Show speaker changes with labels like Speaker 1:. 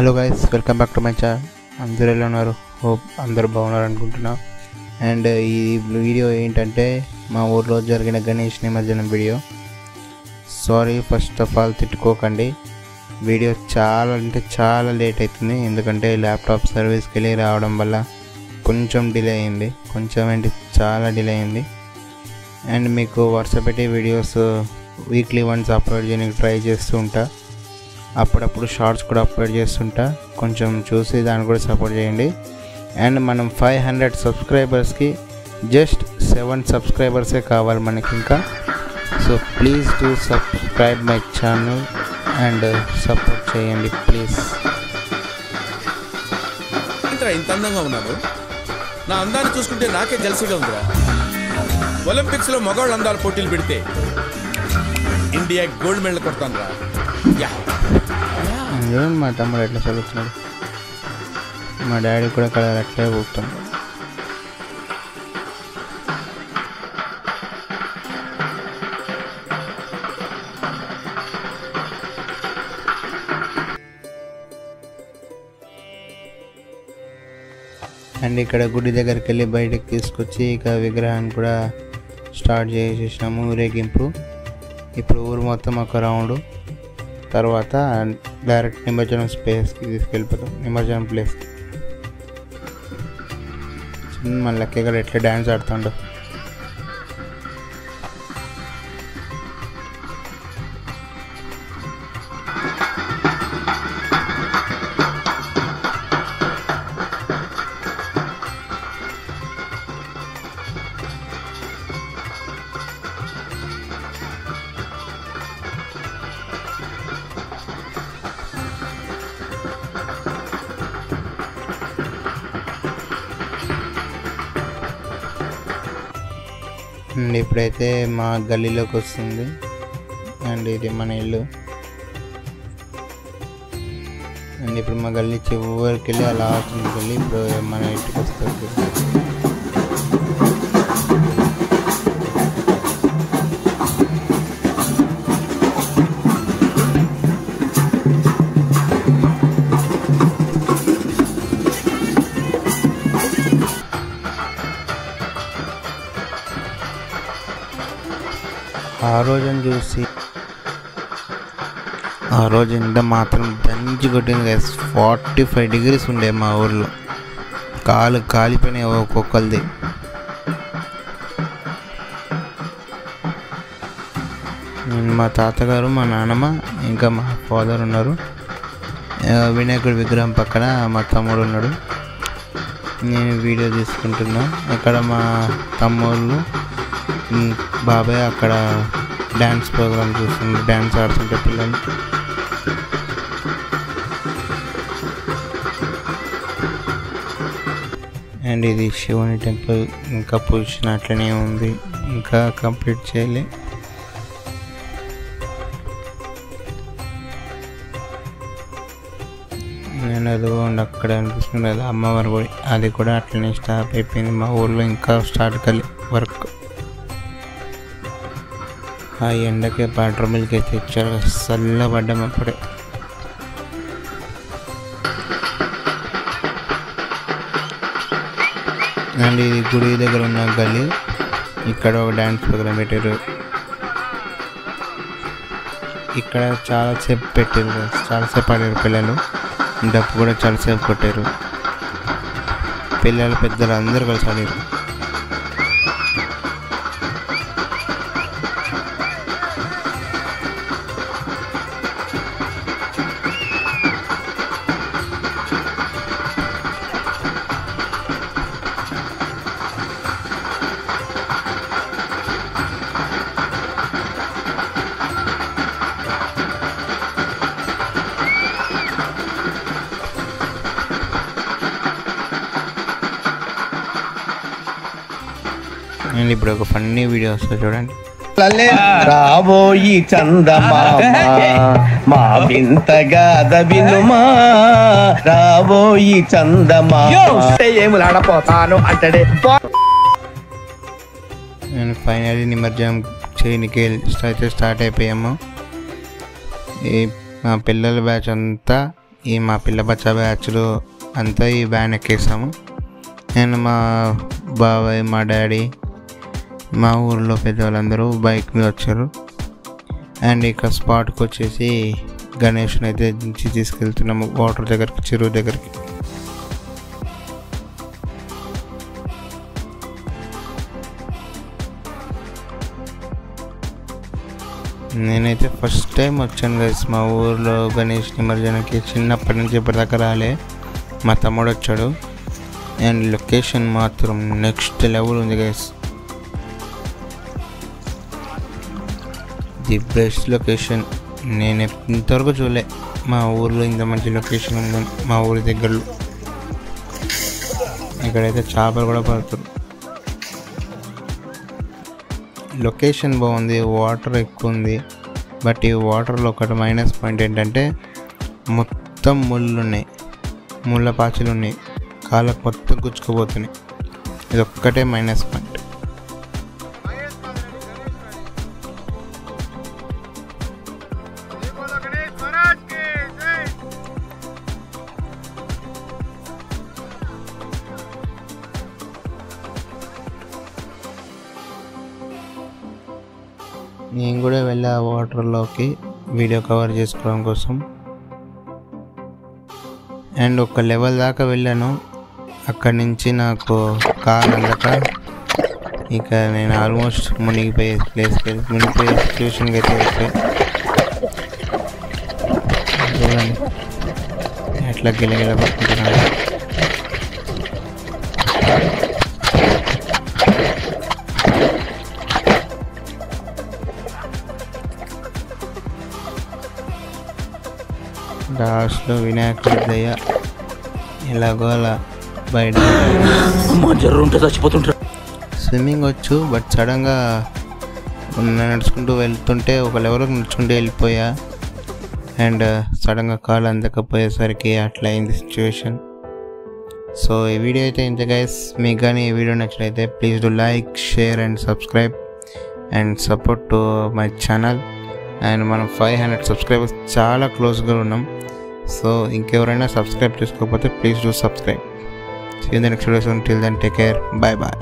Speaker 1: Hello guys, welcome back to my channel. అందరూ ఎలా ఉన్నారు? హోప్ అందరూ బాగున్నారు అనుకుంటున్నా. అండ్ ఈ వీడియో ఏంటంటే మా ఊర్లో జరిగిన గణేష్ నిమజ్జనం video. Sorry, first of all తిట్టుకోకండి. వీడియో చాలా లేట్ అవుతుంది, ఎందుకంటే ల్యాప్టాప్ సర్వీస్కి వెళ్ళి రావడం వల్ల కొంచెం డిలే అయింది. చాలా డిలే అయింది. అండ్ మీకు వాట్సాప్ పెట్టి వీడియోస్ వీక్లీ వన్స్ అప్లోడ్ చేయడానికి ట్రై చేస్తూ ఉంటా. అప్పుడప్పుడు షార్ట్స్ కూడా అప్లోడ్ చేస్తుంటా. కొంచెం చూసి దాన్ని కూడా సపోర్ట్ చేయండి. అండ్ మనం 500 సబ్స్క్రైబర్స్కి జస్ట్ 7 సబ్స్క్రైబర్సే కావాలి మనకి ఇంకా. So please do subscribe my channel and support చేయండి ప్లీజ్.
Speaker 2: ఇంత అందంగా ఉన్నాను, నా అందాన్ని చూసుకుంటే నాకే జల్సీగా ఉందిరా. ఒలింపిక్స్లో మగవాళ్ళ అందాల పోటీలు పెడితే ఇండియా గోల్డ్ మెడల్ కొడతాను రా.
Speaker 1: చూడండి మా తమ్ముడు ఎట్లా చదువుతున్నాడు, మా డాడీ కూడా కలర్ అట్లే పోతాం. అండ్ ఇక్కడ గుడి దగ్గరికి వెళ్ళి బయటకు తీసుకొచ్చి ఇక విగ్రహాన్ని కూడా స్టార్ట్ చేసేసినాము ఊరేగింపు. ఇప్పుడు ఊరు మొత్తం ఒక రౌండ్ తర్వాత డైరెక్ట్ నిమజ్జనం స్పేస్కి తీసుకెళ్ళిపోతాం, నిమజ్జనం ప్లేస్. మన లెక్క ఇక్కడ ఎట్లా డ్యాన్స్ ఆడుతుండో. అండ్ ఇప్పుడైతే మా గల్లీలోకి వస్తుంది. అండ్ ఇది మన ఇల్లు. అండ్ ఇప్పుడు మా గల్లీ చివరికి వెళ్ళి అలా వస్తుంది గల్లీ. ఇప్పుడు మన ఇంటికి వస్తుంది. ఆ రోజు ఎంత మాత్రం దంచి కొట్టింది గైస్. 45 degrees ఉండే మా ఊర్లో. కాలు కాలిపోయినాయి ఒక్కొక్కరిది. మా తాతగారు, మా నాన్నమ్మ, ఇంకా మా ఫాదర్ ఉన్నారు. వినాయకుడి విగ్రహం పక్కన మా తమ్ముడు ఉన్నాడు. నేను వీడియో తీసుకుంటున్నా. ఇక్కడ మా తమ్ముళ్ళు, బాబాయ్ అక్కడ డ్యాన్స్ ప్రోగ్రామ్ చూస్తుంది, డ్యాన్స్ ఆడుతుంటే పిల్లలు. అండ్ ఇది శివుని టెంపుల్. ఇంకా పొజిషన్ అట్లనే ఉంది, ఇంకా కంప్లీట్ చేయలే. నేను అది అక్కడ అనిపిస్తుంది కదా అమ్మవారి గుడి, అది కూడా అట్లనే స్టాప్ అయిపోయింది. మా ఊళ్ళో ఇంకా స్టార్ట్ కాలే వర్క్. ఆ ఎండకే వాటర్ మిల్క్ అయితే ఇచ్చారు, చల్లబడ్డాం అప్పుడే. అండ్ ఇది గుడి దగ్గర ఉన్న గల్లీ. ఇక్కడ ఒక డ్యాన్స్ ప్రోగ్రామ్ పెట్టారు. ఇక్కడ చాలాసేపు ఆడారు పిల్లలు. డప్పు కూడా చాలాసేపు కొట్టారు. పిల్లలు పెద్దలు అందరూ కలిసి ఆడారు. అండ్ ఇప్పుడు ఒక ఫన్నీ వీడియో వస్తుంది చూడండి.
Speaker 3: రాబోయి చందమామ మా వింతగాథ వినుమా, రాబోయి చందమామ ఏములాడపోతాను అంటడే.
Speaker 1: నేను ఫైనల్లీ నిమజ్జనం చేయనికి స్టార్ట్ అయిపోయాము. మా పిల్లల బ్యాచ్ అంతా ఈ మా పిల్ల బచ్చా బ్యాచ్లు అంతా ఈ వ్యాన్ ఎక్కేసాము. నేను మా బాబాయ్, మా డాడీ, మా ఊర్లో పెద్దవాళ్ళందరూ బైక్ మీద వచ్చారు. అండ్ ఇక్కడ స్పాట్కి వచ్చేసి గణేష్ని అయితే దించి తీసుకెళ్తున్నాము వాటర్ దగ్గరికి, చెరువు దగ్గరికి. నేనైతే ఫస్ట్ టైం వచ్చాను గైస్ మా ఊర్లో గణేష్ నిమజ్జనానికి. చిన్నప్పటి నుంచి ఇప్పటిదాకా రాలే. మా తమ్ముడు వచ్చాడు. అండ్ లొకేషన్ మాత్రం నెక్స్ట్ లెవెల్ ఉంది గైస్. The best location. నేను ఇంతవరకు చూడలే మా ఊర్లో ఇంత మంచి లొకేషన్ ఉందని. మా ఊరి దగ్గరలో ఇక్కడైతే చేపలు కూడా పడతారు. లొకేషన్ బాగుంది, వాటర్ ఎక్కువ ఉంది. బట్ ఈ వాటర్లో ఒకటి మైనస్ పాయింట్ ఏంటంటే మొత్తం ముళ్ళున్నాయి, ముళ్ళ పాచులు ఉన్నాయి, కాళ్ళకు మొత్తం గుచ్చుకుపోతున్నాయి. ఇది ఒక్కటే మైనస్ పాయింట్. నేను కూడా వెళ్ళా వాటర్లోకి వీడియో కవర్ చేసుకోవడం కోసం. అండ్ ఒక లెవెల్ దాకా వెళ్ళాను. అక్కడి నుంచి నాకు కాలు అందక ఇక నేను ఆల్మోస్ట్ మునిగిపోయే సిచ్యువేషన్కి అయితే వచ్చాయి. చూడండి ఎట్లా గిలగిల పట్టుకుంటున్నాను. లాస్ట్లో వినాయకుడి దయ ఎలాగో అలా బయట. స్విమ్మింగ్ వచ్చు, బట్ సడన్గా నడుచుకుంటూ వెళ్తుంటే ఒక లెవెల్కి నడుచుకుంటూ వెళ్ళిపోయా. అండ్ సడన్గా కాలు అందకపోయేసరికి అట్లా అయింది సిచ్యువేషన్. సో ఈ వీడియో అయితే ఇంత గైస్. మీకు కానీ ఈ వీడియో నచ్చినట్లయితే please do like, share and subscribe and support to my channel. And మనం 500 సబ్స్క్రైబర్స్ చాలా క్లోజ్గా ఉన్నాం. సో ఇంకెవరైనా సబ్స్క్రైబ్ చేసుకోకపోతే please do subscribe. See you in the next video soon. Till then, take care. Bye bye.